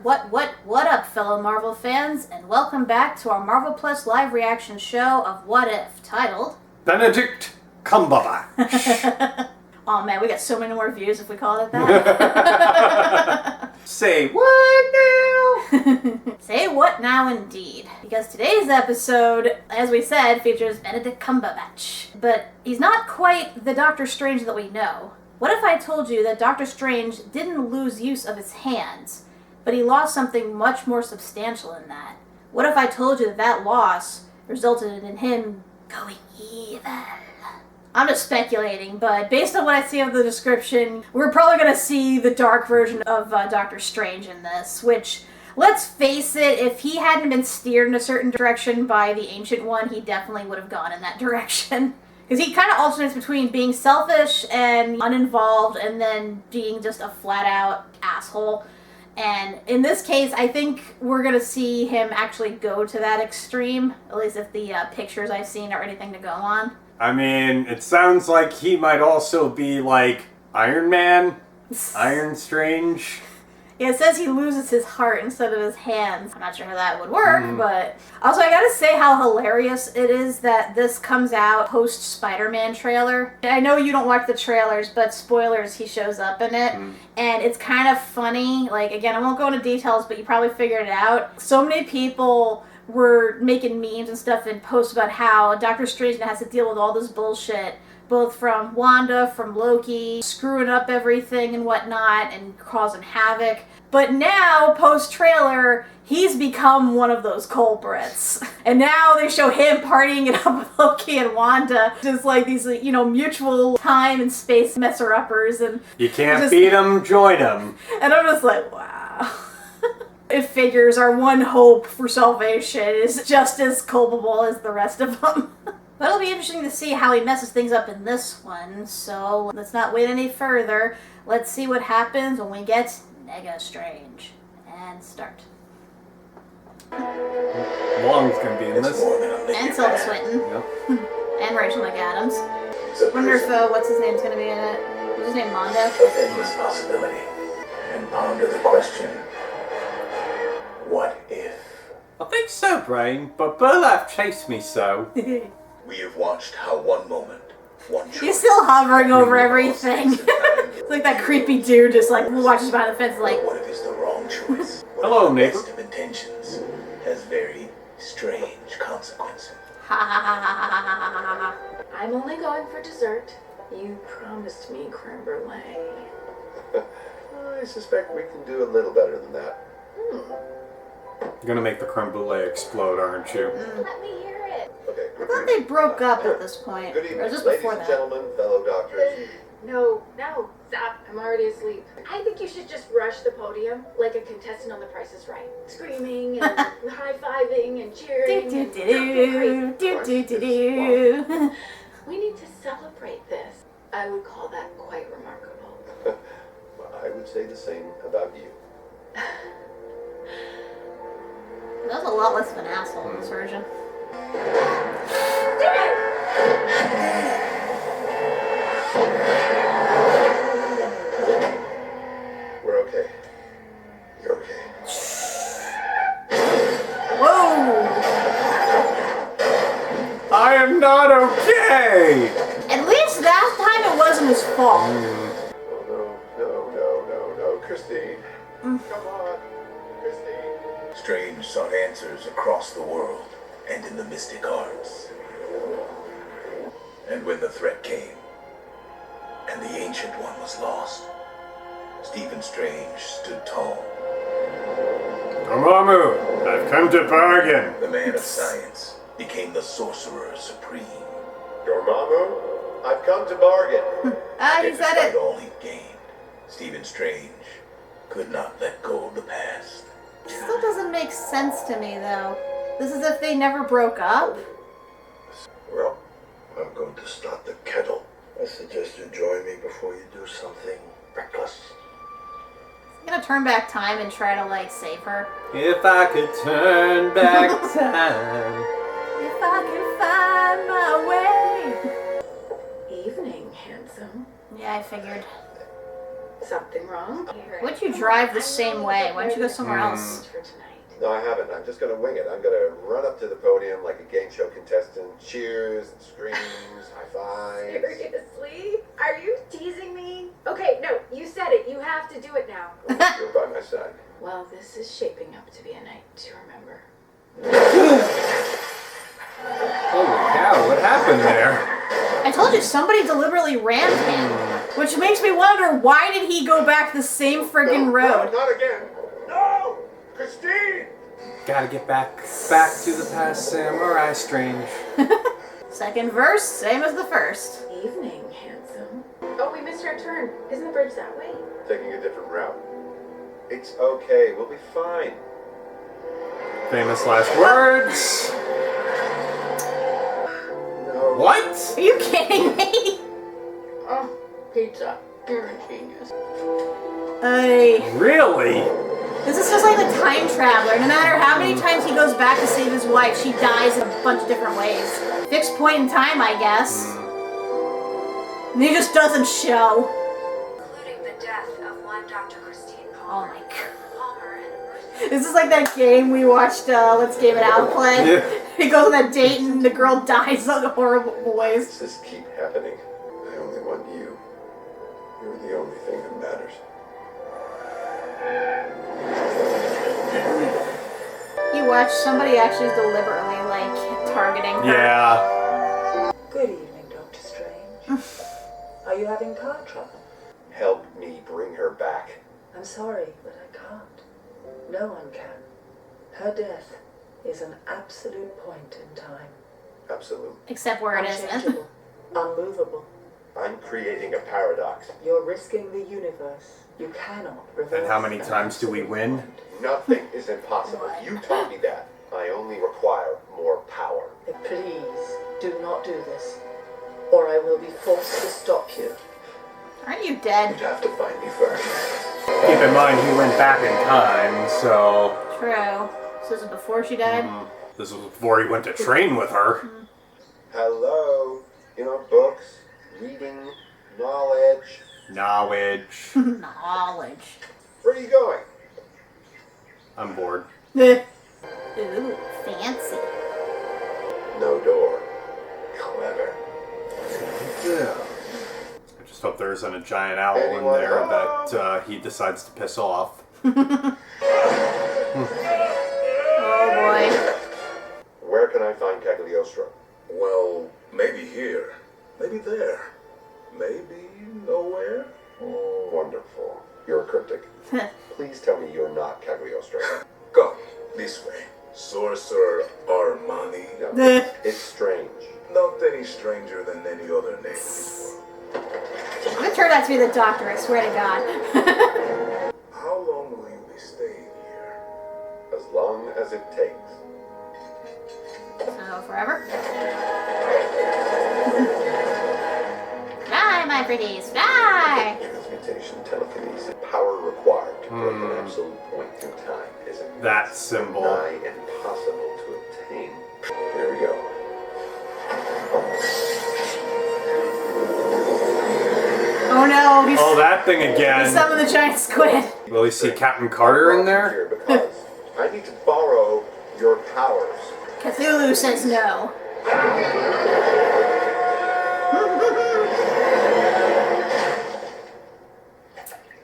What up, fellow Marvel fans, and welcome back to our Marvel Plus live reaction show of What If, titled Benedict Cumberbatch. Oh man, we got so many more views if we call it that. Say what now? Say what now, indeed. Because today's episode, as we said, features Benedict Cumberbatch. But he's not quite the Doctor Strange that we know. What if I told you that Doctor Strange didn't lose use of his hands, but he lost something much more substantial in that? What if I told you that that loss resulted in him going evil? I'm just speculating, but based on what I see of the description, we're probably going to see the dark version of Doctor Strange in this, which, let's face it, if he hadn't been steered in a certain direction by the Ancient One, he definitely would have gone in that direction. Because he kind of alternates between being selfish and uninvolved and then being just a flat-out asshole. And in this case, I think we're going to see him actually go to that extreme, at least if the pictures I've seen are anything to go on. I mean, it sounds like he might also be like Iron Man, Iron Strange. Yeah, it says he loses his heart instead of his hands. I'm not sure how that would work, but... Also, I gotta say how hilarious it is that this comes out post-Spider-Man trailer. I know you don't watch the trailers, but spoilers, he shows up in it. And it's kind of funny. Like, again, I won't go into details, but you probably figured it out. So many people were making memes and stuff and posts about how Doctor Strange has to deal with all this bullshit, both from Wanda, from Loki, screwing up everything and whatnot, and causing havoc. But now, post-trailer, he's become one of those culprits. And now they show him partying it up with Loki and Wanda. Just like these, you know, mutual time and space messer-uppers. And you can't beat them, join them. And I'm just like, wow. It figures our one hope for salvation is just as culpable as the rest of them. But it'll be interesting to see how he messes things up in this one, so let's not wait any further. Let's see what happens when we get Mega Strange. And start. Long's gonna be in this. And Tilda Swinton. Yep. And Rachel McAdams. Wonder if, what's his name's gonna be in it? What's his name, Mondo? Endless possibility. And ponder the question, what if? I think so, Brain, but Burlap chased me so. We have watched how one moment, one choice... He's still hovering over everything. It's like that creepy dude just like watches behind the fence like... What if it's the wrong choice? Hello, neighbor. The best of intentions has very strange consequences. Ha ha ha ha ha ha ha ha. I'm only going for dessert. You promised me creme brulee. I suspect we can do a little better than that. You're gonna make the creme brulee explode, aren't you? Let me hear it. Okay. I thought they broke up at this point. Good Or evening, just ladies before and that. gentlemen, fellow doctors. No, stop. I'm already asleep. I think you should just rush the podium like a contestant on The Price is Right. Screaming and high-fiving and cheering. Do do do do do do. We need to celebrate this. I would call that quite remarkable. Well, I would say the same about you. That was a lot less of an asshole in this version. We're okay. You're okay. Whoa! I am not okay! At least that time it wasn't his fault. No, Christine. Come on, Christine. Strange sought answers across the world and in the mystic arts. And when the threat came, and the Ancient One was lost, Stephen Strange stood tall. Dormammu, I've come to bargain. The man of science became the sorcerer supreme. Dormammu, I've come to bargain. Ah, he And said despite it. all he gained, Stephen Strange could not let go of the past. Still doesn't make sense to me, though. This is if they never broke up. Well, I'm going to start the kettle. I suggest you join me before you do something reckless. I'm gonna turn back time and try to, like, save her. If I could turn back time. If I can find my way. Evening, handsome. Yeah, I figured. Something wrong? Why'd you drive the same way? Why don't you go somewhere else? For tonight. No, I haven't. I'm just gonna wing it. I'm gonna run up to the podium like a game show contestant. Cheers and screams, high fives. Seriously? Are you teasing me? Okay, no, you said it. You have to do it now. You're by my side. Well, this is shaping up to be a night to remember. Holy cow, what happened there? I told you, somebody deliberately rammed him. Which makes me wonder, why did he go back the same friggin' road? No, not again. No! Christine! Gotta get back to the past, Samurai Strange. Second verse, same as the first. Evening, handsome. Oh, we missed our turn. Isn't the bridge that way? Taking a different route. It's okay. We'll be fine. Famous last words. No. What? Are you kidding me? Oh, pizza. You're a genius. Really? This is just like the time traveler. No matter how many times he goes back to save his wife, she dies in a bunch of different ways. Fixed point in time, I guess. And he just doesn't show. Including the death of one Dr. Christine Oh Palmer. my god. Palmer and emergency. This is like that game we watched, Let's Game It Out play. Yeah. He goes on that date and the girl dies in horrible ways. Does this keep happening? I only want you. You're the only thing that matters. You watch somebody actually deliberately, like, targeting her. Yeah. Good evening, Dr. Strange. Are you having car trouble? Help me bring her back. I'm sorry, but I can't. No one can. Her death is an absolute point in time. Absolutely. Except where it isn't. Unchangeable, unmovable. I'm creating a paradox. You're risking the universe. You cannot reverse. And how many an times do we absolute win? point. Nothing is impossible. You taught me that. I only require more power. Please, do not do this, or I will be forced to stop you. Aren't you dead? You'd have to find me first. Keep in mind, he went back in time, so... True. So this is before she died? This was before he went to train with her. Hello. You know, books, reading, knowledge. Knowledge. Knowledge. Where are you going? I'm bored. Ooh, fancy. No door. Clever. Yeah. I just hope there isn't a giant owl in there that he decides to piss off. Oh boy. Where can I find Cagliostro? Well, maybe here. Maybe there. Maybe nowhere. Wonderful. You're cryptic. Please tell me you're not Cagliostro. Come, this way. Sorcerer Armani. No, it's strange. Not any stranger than any other name. I'm gonna turn out to be the doctor, I swear to God. How long will you be staying here? As long as it takes. So, forever? Fly, my pretties, fly! Transmutation, telekinesis, power required to break an absolute point in time, isn't it? That symbol. Nigh impossible to obtain. Here we go. Oh no, he's that thing again. summoned the giant squid. Will we see Captain Carter in there? Here because I need to borrow your powers. Cthulhu says no.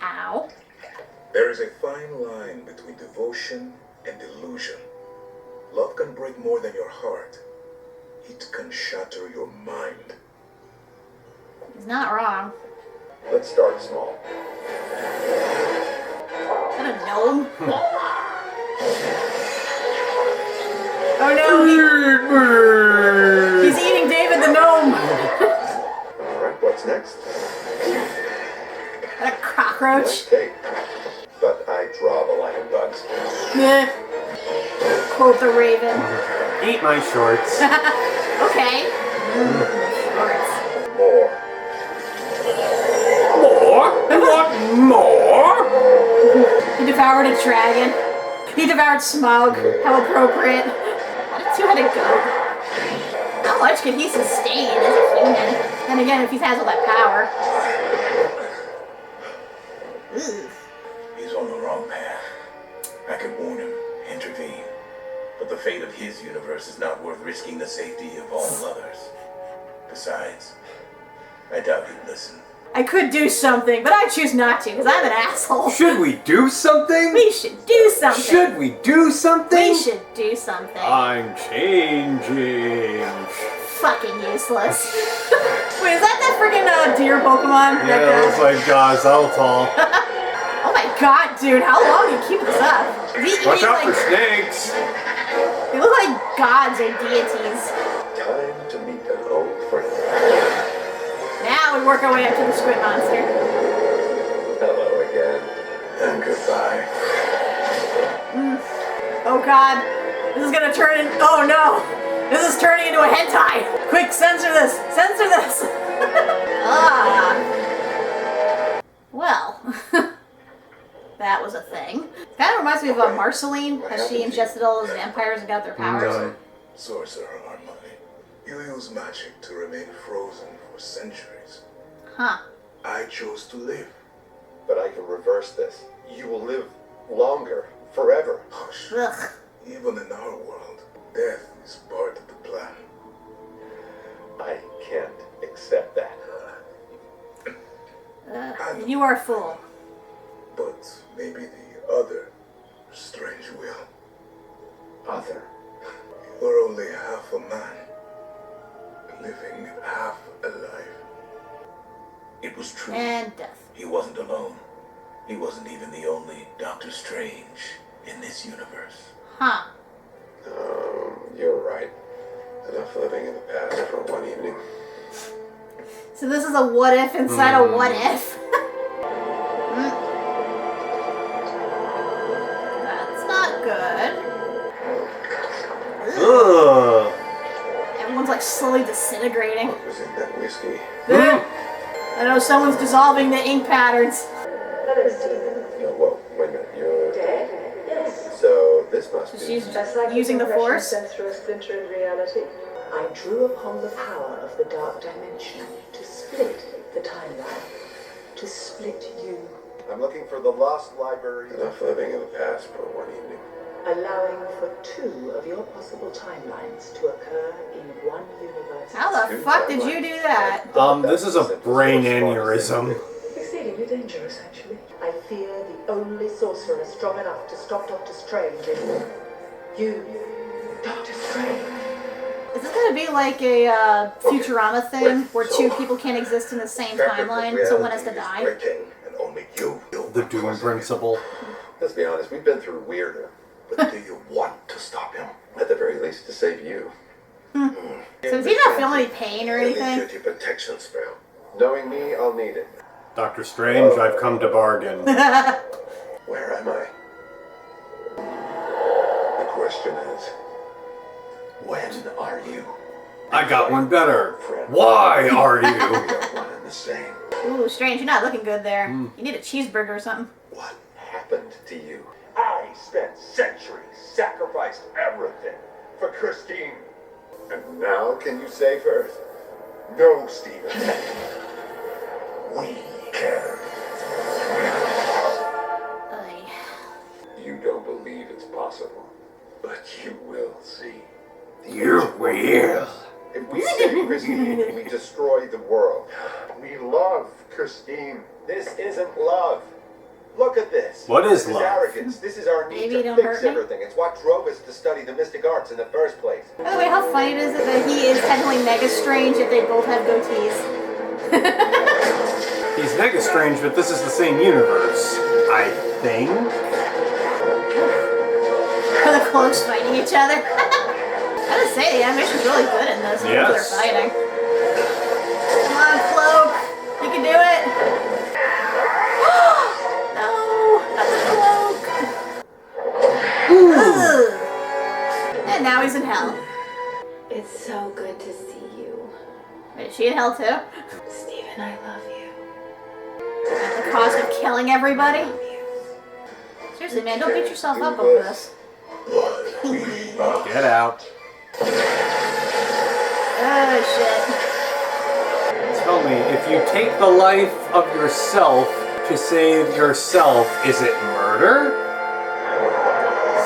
Ow. There is a fine line between devotion and delusion. Love can break more than your heart. It can shatter your mind. He's not wrong. Let's start small. Is that a gnome? Oh no, he's eating David the gnome. Alright, what's next? A cockroach. Nice take. But I draw the line of bugs. Meh. Quote the raven. Eat my shorts. Okay. Shorts. More. More? I want more? He devoured a dragon. He devoured Smaug. How appropriate. What a two-headed goat. How much can he sustain as a human? And again, if he has all that power. Ugh. He's on the wrong path. I could warn him, intervene. But the fate of his universe is not worth risking the safety of all others. Besides, I doubt he'd listen. I could do something, but I choose not to because I'm an asshole. Should we do something? We should do something. Should we do something? We should do something. I'm changing. Fucking useless. Wait, is that freaking deer Pokemon? Yeah, it looks like Xaltal. Oh my god, dude, how long do you keep this up? Watch out for snakes. They look like gods or deities. Time to meet an old friend. Now we work our way up to the squid monster. Hello again. And goodbye. Oh god, this is gonna turn in. Oh no, this is turning into a hentai. Quick, censor this. Censor this. Ah. Well, that was a thing. Kind of reminds me of Marceline, as she ingested all those vampires and got their powers. Sorcerer Armani. You use magic to remain frozen for centuries. Huh. I chose to live. But I can reverse this. You will live longer, forever. Hush. Ugh. Even in our world, death is part of the plan. I can't accept that. You are a fool. But maybe the other strange will. Other. You're only half a man, living half alive. It was true. And death. He wasn't alone. He wasn't even the only Doctor Strange in this universe. Huh. You're right. Enough living in the past for one evening. So this is a what if inside a what if. That's not good. Ugh. Everyone's like slowly disintegrating. What was in that whiskey? I know someone's dissolving the ink patterns. No, whoa, wait a minute. You're Dead? Yes. So this must be. She's Just like using the Force. sent through a splinter in reality. I drew upon the power of the dark dimension to split the timeline. To split you. I'm looking for the lost library. Enough living in the past for one evening. Allowing for 2 of your possible timelines to occur in one universe. How the fuck did you do that? This is a brain aneurysm. Exceedingly dangerous, actually. I fear the only sorcerer strong enough to stop Doctor Strange is you, Doctor Strange. Is this gonna be like a Futurama thing where 2 people can't exist in the same timeline, so one has to die? And only you will The Doom Principle. Let's be honest, we've been through weirder. But do you want to stop him? At the very least, to save you. So does he not feel any pain or Any anything? duty protection spell. Knowing me, I'll need it. Dr. Strange, I've come to bargain. Where am I? The question is, when are you? I got one better. Why are We you? are one and the same. Ooh, Strange, you're not looking good there. You need a cheeseburger or something. What happened to you? I spent centuries, sacrificed everything for Christine. And now can you save her? No, Stephen. We can. Ay. You don't believe it's possible, but you will see. You will. If we save Christine, we destroy the world. We love Christine. This isn't love. Look at this. What is This love? arrogance. This is our need Baby, to don't fix hurt me. everything. It's what drove us to study the mystic arts in the first place. By the way, how funny is it that he is technically Mega Strange if they both have goatees? He's Mega Strange, but this is the same universe. I think. Are the cloaks fighting each other? I gotta say, the animation's really good in this. Yes. They're fighting. Come on, Cloak. You can do it. No, not the Cloak. Ugh. And now he's in hell. It's so good to see you. Wait, is she in hell too? Stephen, I love you. At the cost of killing everybody? Seriously, man, don't beat yourself up over this. Get out. Oh, shit. Tell me, if you take the life of yourself, to save yourself, is it murder?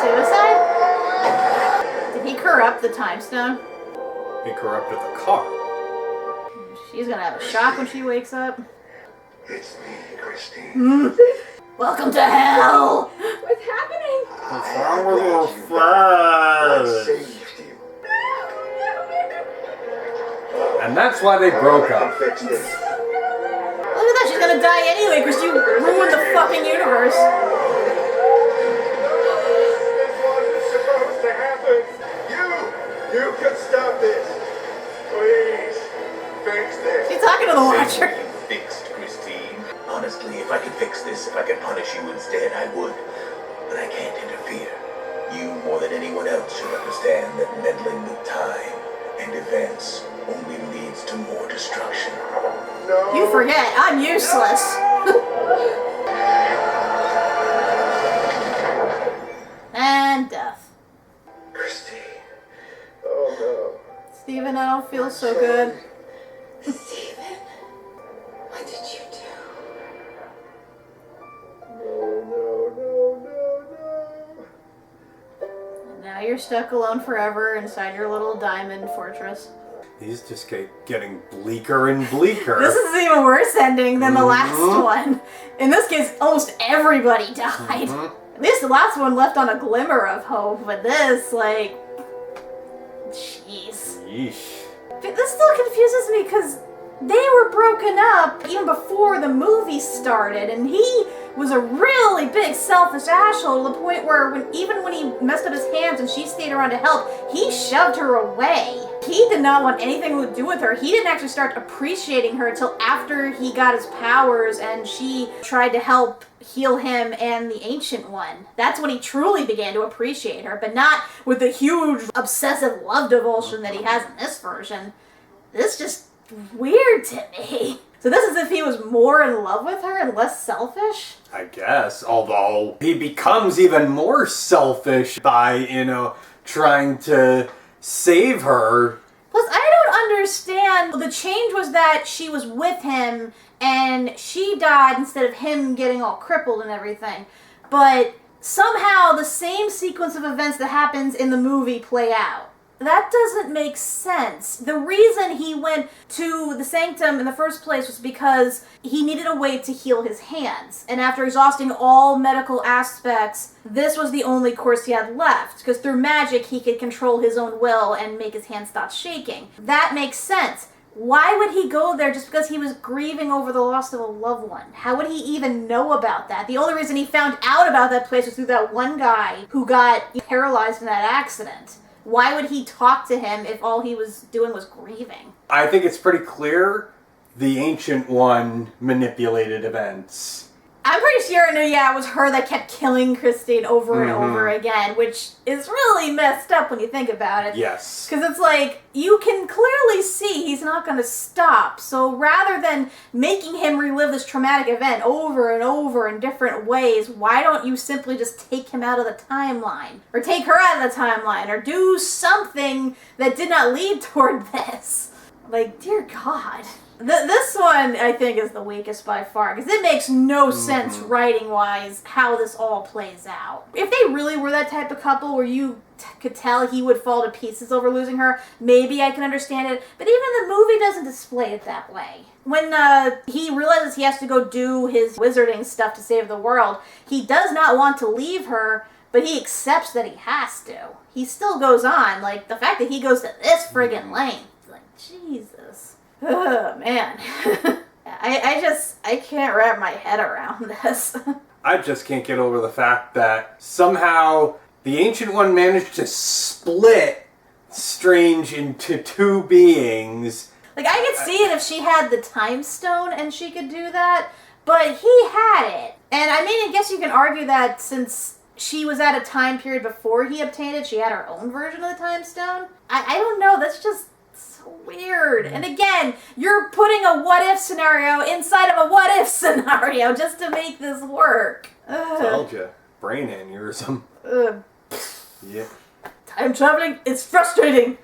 Suicide? Did he corrupt the time stone? He corrupted the car. She's gonna have a shock when she wakes up. It's me, Christine. Welcome to hell! What's happening? What's wrong with your I face? saved you. And that's why they broke I up. can fix this. Look at that, she's gonna die anyway because you ruined the fucking universe. This wasn't supposed to happen. You could stop this. Please, fix this. She's talking to the Watcher. You fixed, Christine. Honestly, if I could fix this, if I could punish you instead, I would. But I can't interfere. You, more than anyone else, should understand that meddling with time and events only leads to more destruction. No. You forget, I'm useless. And death. Christine. Oh no. Steven, I don't feel so good. Steven, what did you do? No. And now you're stuck alone forever inside your little diamond fortress. These just keep getting bleaker and bleaker. This is an even worse ending than the last one. In this case, almost everybody died. At least the last one left on a glimmer of hope, but this, like... Jeez. Yeesh. This still confuses me because they were broken up even before the movie started, and he was a really big selfish asshole to the point where even when he messed up his hands and she stayed around to help, he shoved her away. He did not want anything to do with her. He didn't actually start appreciating her until after he got his powers and she tried to help heal him and the Ancient One. That's when he truly began to appreciate her, but not with the huge obsessive love devotion that he has in this version. This is just weird to me. So this is if he was more in love with her and less selfish? I guess, although he becomes even more selfish by, trying to save her. Plus, I don't understand. The change was that she was with him and she died instead of him getting all crippled and everything. But somehow the same sequence of events that happens in the movie play out. That doesn't make sense. The reason he went to the Sanctum in the first place was because he needed a way to heal his hands. And after exhausting all medical aspects, this was the only course he had left. Because through magic, he could control his own will and make his hands stop shaking. That makes sense. Why would he go there just because he was grieving over the loss of a loved one? How would he even know about that? The only reason he found out about that place was through that one guy who got paralyzed in that accident. Why would he talk to him if all he was doing was grieving? I think it's pretty clear the Ancient One manipulated events. I'm pretty sure it was her that kept killing Christine over and over again, which is really messed up when you think about it. Yes. Because it's like, you can clearly see he's not going to stop. So rather than making him relive this traumatic event over and over in different ways, why don't you simply just take him out of the timeline? Or take her out of the timeline? Or do something that did not lead toward this? Like, dear God. This one, I think, is the weakest by far, because it makes no sense writing-wise how this all plays out. If they really were that type of couple where you could tell he would fall to pieces over losing her, maybe I can understand it, but even the movie doesn't display it that way. When he realizes he has to go do his wizarding stuff to save the world, he does not want to leave her, but he accepts that he has to. He still goes on, like, the fact that he goes to this friggin' length, like, Jesus. Oh, man. I can't wrap my head around this. I just can't get over the fact that somehow the Ancient One managed to split Strange into two beings. Like, I could see it if she had the time stone and she could do that, but he had it. And I mean, I guess you can argue that since she was at a time period before he obtained it, she had her own version of the time stone. I don't know, that's just so weird. And again, you're putting a what-if scenario inside of a what-if scenario just to make this work. Told you. Brain aneurysm. Yeah. Time traveling, it's frustrating.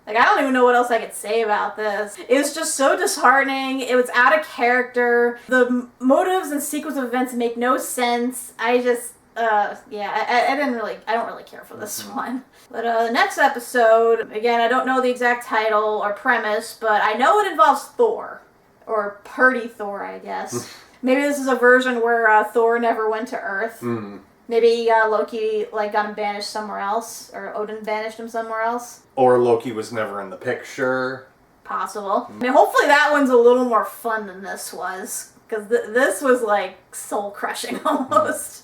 Like, I don't even know what else I could say about this. It was just so disheartening. It was out of character. The motives and sequence of events make no sense. I just, I don't really care for this one. But the next episode, again, I don't know the exact title or premise, but I know it involves Thor. Or Party Thor, I guess. Maybe this is a version where Thor never went to Earth. Maybe Loki got him banished somewhere else, or Odin banished him somewhere else. Or Loki was never in the picture. Possible. I mean, hopefully that one's a little more fun than this was, because this was soul crushing almost.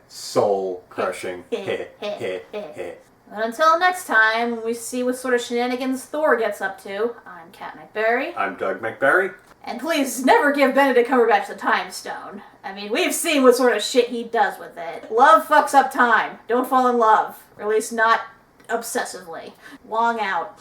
Soul crushing. But until next time, we see what sort of shenanigans Thor gets up to. I'm Kat MacBerrie. I'm Doug MacBerrie. And please never give Benedict Cumberbatch the Time Stone. I mean, we've seen what sort of shit he does with it. Love fucks up time. Don't fall in love. Or at least not obsessively. Wong out.